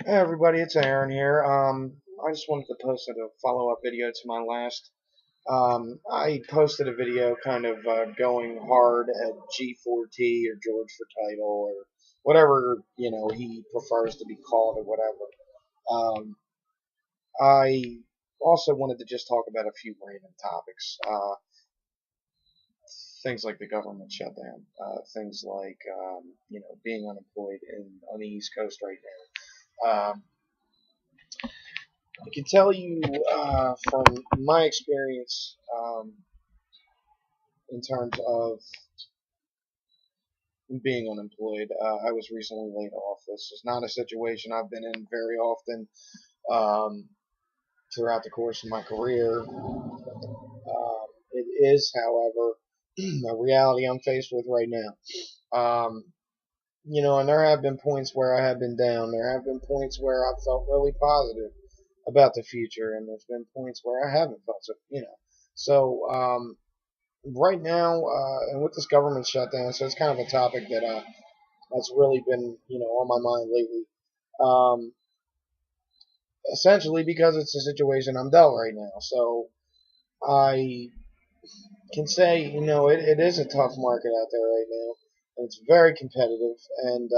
Hey everybody, it's Aaron here. I just wanted to post a follow-up video to my last. I posted a video kind of going hard at G4T or George for Title or whatever he prefers to be called or whatever. I also wanted to just talk about a few random topics, things like the government shutdown, things like being unemployed on the East Coast right now. I can tell you from my experience in terms of being unemployed. I was recently laid off. This is not a situation I've been in very often um, throughout the course of my career. It is, however, a reality I'm faced with right now. And there have been points where I have been down. There have been points where I felt really positive about the future, and there's been points where I haven't felt so. So right now, and with this government shutdown, so it's kind of a topic that's really been on my mind lately. Um, Essentially because it's a situation I'm dealt right now. So I can say it is a tough market out there right now, and it's very competitive, and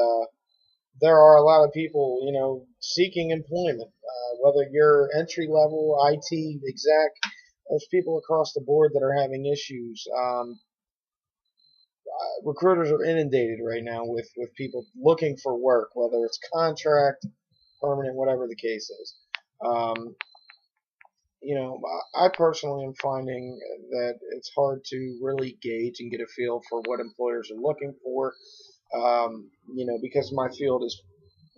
there are a lot of people seeking employment, whether you're entry level, IT exec. There's people across the board that are having issues. Recruiters are inundated right now with people looking for work, whether it's contract, permanent, whatever the case is. Um, I personally am finding that it's hard to really gauge and get a feel for what employers are looking for. Because my field is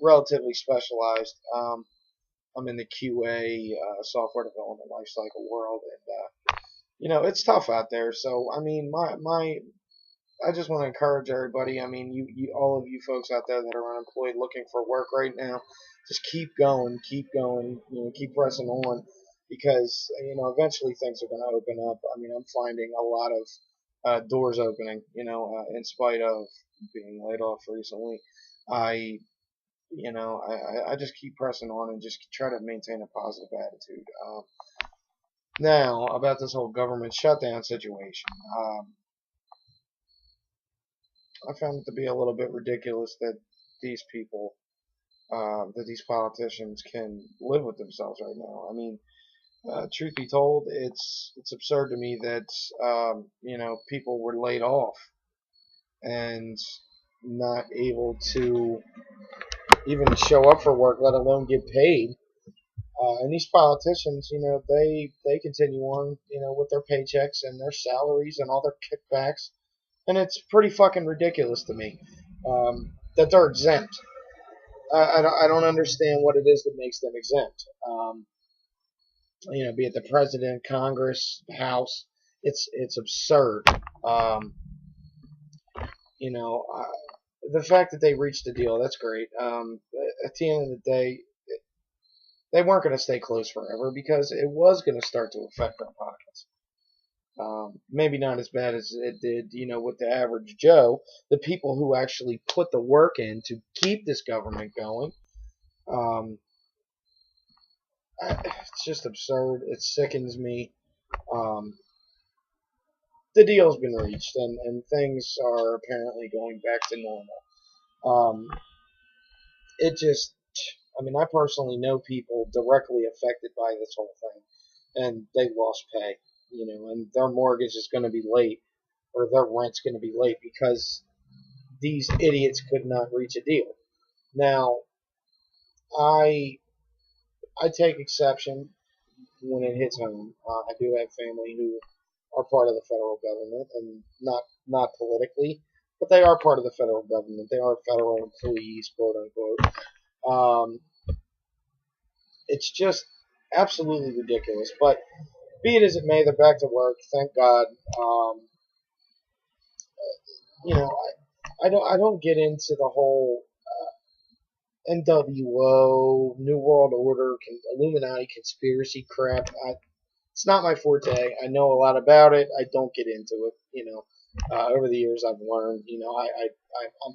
relatively specialized. I'm in the QA software development lifecycle world, and it's tough out there. So I mean, my I just want to encourage everybody. I mean, all of you folks out there that are unemployed looking for work right now, just keep going, keep pressing on, because eventually things are going to open up. I mean, I'm finding a lot of doors opening. In spite of being laid off recently, I I just keep pressing on and just try to maintain a positive attitude. Now about this whole government shutdown situation. I found it to be a little bit ridiculous that these people, that these politicians can live with themselves right now. I mean, truth be told, it's absurd to me that people were laid off and not able to even show up for work, let alone get paid. And these politicians, they continue on, with their paychecks and their salaries and all their kickbacks, and it's pretty fucking ridiculous to me that they're exempt. I don't understand what it is that makes them exempt. Be it the president, Congress, House, it's absurd. Um, you know, uh, the fact that they reached a deal, that's great. At the end of the day, they weren't going to stay close forever because it was going to start to affect our pockets. Maybe not as bad as it did, with the average Joe, the people who actually put the work in to keep this government going. Um, it's just absurd. It sickens me. Um, the deal's been reached, and things are apparently going back to normal. Um, it just, I mean, I personally know people directly affected by this whole thing, and they lost pay, and their mortgage is going to be late, or their rent's going to be late because these idiots could not reach a deal. Now, I I take exception when it hits home. I do have family who are part of the federal government, and not politically, but they are part of the federal government. They are federal employees, quote unquote. Um, it's just absolutely ridiculous. But be it as it may, they're back to work. Thank God. Um, I don't get into the whole NWO, New World Order, Illuminati conspiracy crap. It's not my forte. I know a lot about it. I don't get into it. Over the years I've learned.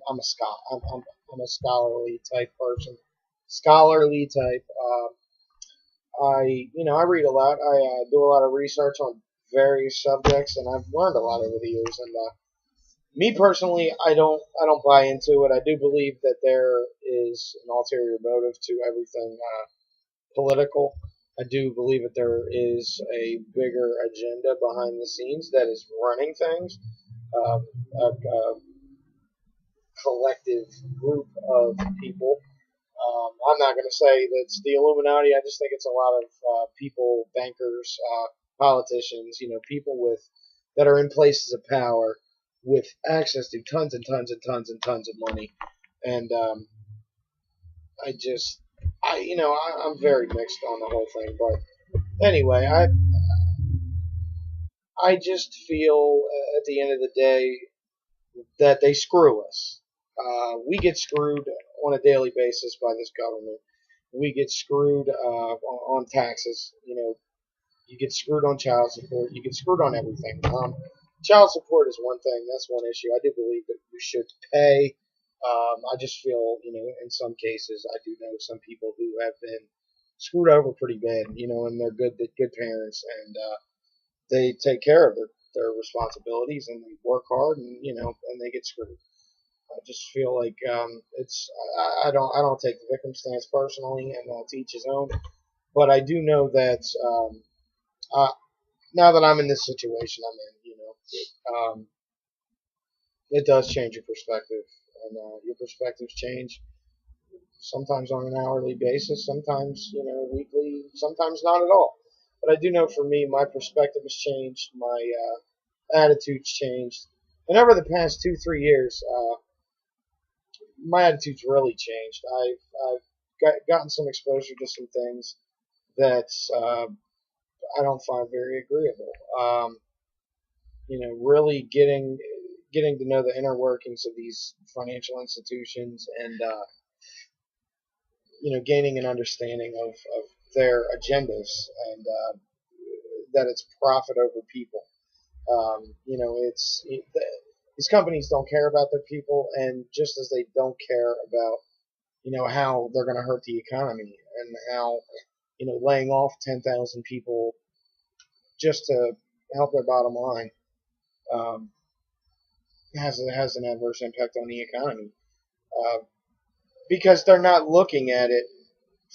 I'm a scholar. I'm a scholarly type person. scholarly type. I read a lot. I do a lot of research on various subjects, and I've learned a lot over the years. And me personally, I don't buy into it. I do believe that there is an ulterior motive to everything political. I do believe that there is a bigger agenda behind the scenes that is running things. A collective group of people. I'm not going to say that it's the Illuminati. I just think it's a lot of people, bankers, politicians, people with that are in places of power with access to tons and tons and tons and tons of money. And I just, I'm very mixed on the whole thing. But anyway, I just feel at the end of the day that they screw us. We get screwed on a daily basis by this government. We get screwed on taxes. You get screwed on child support. You get screwed on everything. Child support is one thing. That's one issue. I do believe that you should pay. I just feel, in some cases, I do know some people who have been screwed over pretty bad, and they're good parents, and they take care of their responsibilities, and they work hard, and and they get screwed. I just feel like I don't take the victim stance personally, and to each his own. But I do know that uh, now that I'm in this situation I'm in, it does change your perspective, and your perspectives change sometimes on an hourly basis, sometimes weekly, sometimes not at all. But I do know for me, my perspective has changed, my attitude's changed, and over the past 2 3 years, my attitude's really changed. I've gotten some exposure to some things that I don't find very agreeable. Really getting to know the inner workings of these financial institutions, and gaining an understanding of their agendas, and that it's profit over people. These companies don't care about their people, and just as they don't care about how they're going to hurt the economy, and how laying off 10,000 people just to help their bottom line um, has an adverse impact on the economy, uh, because they're not looking at it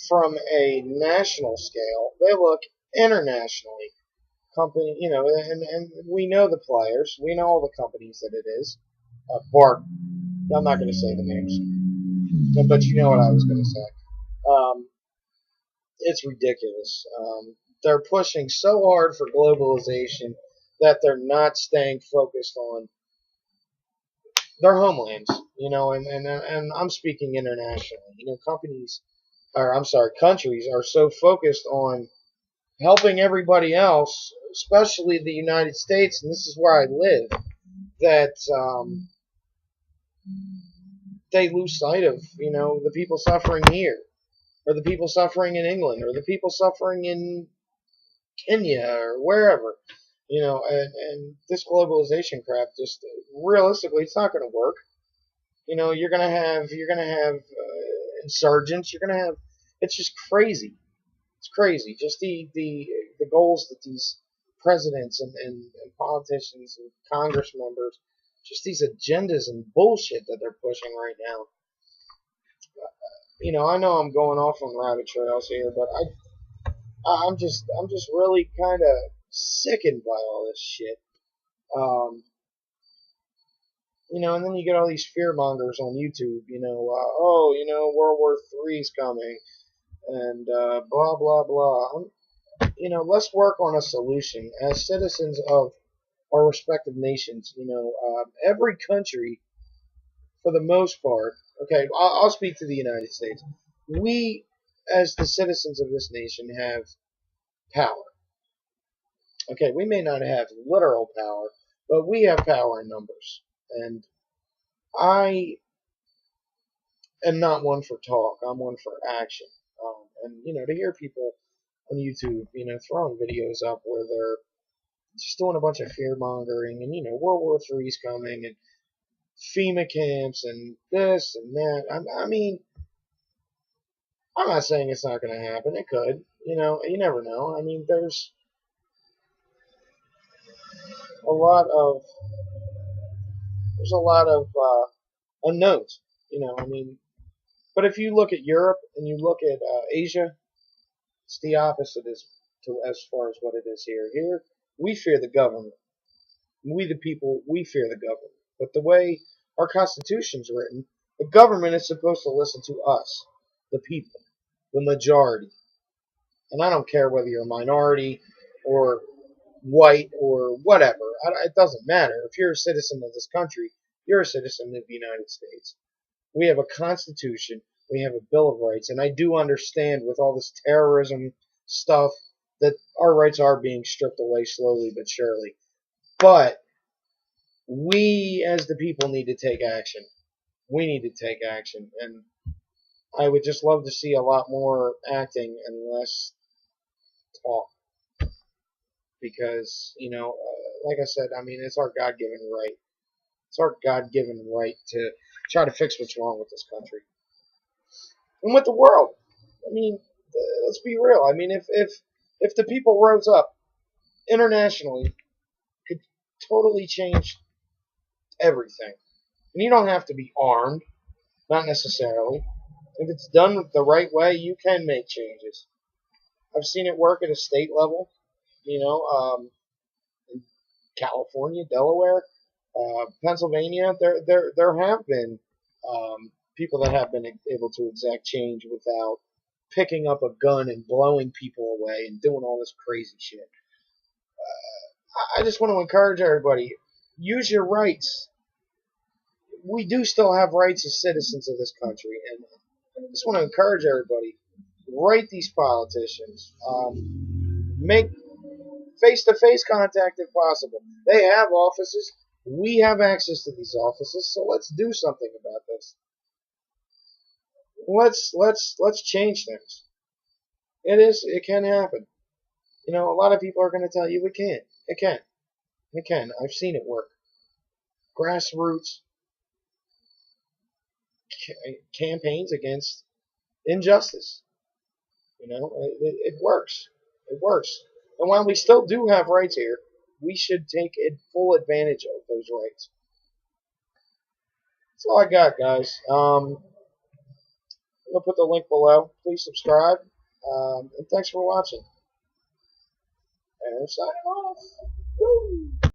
from a national scale. They look internationally. Company, and we know the players. We know all the companies that it is. Bart, I'm not going to say the names, but you know what I was going to say. Um, it's ridiculous. They're pushing so hard for globalization that they're not staying focused on their homelands. And I'm speaking internationally. Companies, or I'm sorry, countries are so focused on helping everybody else, especially the United States, and this is where I live, that they lose sight of, the people suffering here, or the people suffering in England, or the people suffering in Kenya, or wherever. And this globalization crap, just realistically, it's not going to work. You're gonna have insurgents. You're gonna have. It's just crazy. It's crazy. Just the goals that these presidents and politicians and Congress members, just these agendas and bullshit that they're pushing right now. I know I'm going off on rabbit trails here, but I'm just really kind of sickened by all this shit. Um, and then you get all these fear mongers on YouTube. Oh, World War III's coming, and blah blah blah. Let's work on a solution as citizens of our respective nations. Every country, for the most part, okay, I'll speak to the United States. We, as the citizens of this nation, have power. Okay, we may not have literal power, but we have power in numbers. And I am not one for talk. I'm one for action. And to hear people on YouTube, throwing videos up where they're just doing a bunch of fear mongering, and World War III's coming, and FEMA camps, and this and that. I mean, I'm not saying it's not going to happen. It could. You never know. I mean, a lot of there's a lot of unknowns. I mean, but if you look at Europe and you look at Asia, it's the opposite as far as what it is here. Here, we fear the government. We, the people, we fear the government. But the way our Constitution's written, the government is supposed to listen to us, the people, the majority. And I don't care whether you're a minority or white or whatever. It doesn't matter. If you're a citizen of this country, you're a citizen of the United States. We have a Constitution. We have a Bill of Rights. And I do understand with all this terrorism stuff that our rights are being stripped away slowly but surely. But we, as the people, need to take action. We need to take action. And I would just love to see a lot more acting and less talk. Because, like I said, I mean, it's our God-given right. It's our God-given right to try to fix what's wrong with this country and with the world. I mean, let's be real. I mean, if the people rose up internationally, could totally change everything. And you don't have to be armed, not necessarily. If it's done the right way, you can make changes. I've seen it work at a state level. In California, Delaware, Pennsylvania, there have been people that have been able to exact change without picking up a gun and blowing people away and doing all this crazy shit. I just want to encourage everybody: use your rights. We do still have rights as citizens of this country, and I just want to encourage everybody: write these politicians, make face-to-face contact if possible. They have offices. We have access to these offices, so let's do something about this. Let's change things. It can happen. A lot of people are going to tell you it can't. It can. It can. I've seen it work. Grassroots campaigns against injustice. It works. It works. And while we still do have rights here, we should take full advantage of those rights. That's all I got, guys. I'm going to put the link below. Please subscribe. And thanks for watching. And I'm signing off. Woo!